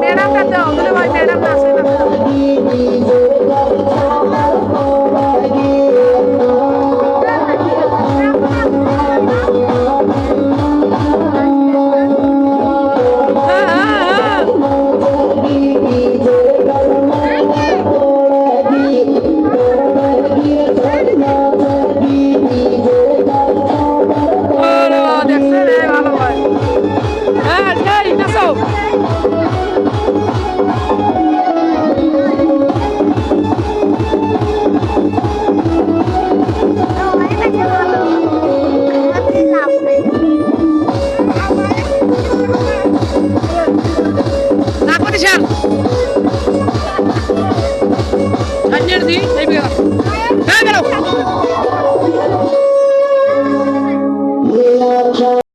ম্যাডামটা দাও বলে ভাই ম্যাডাম আসে না Anjir sih, saya bilang. Nah,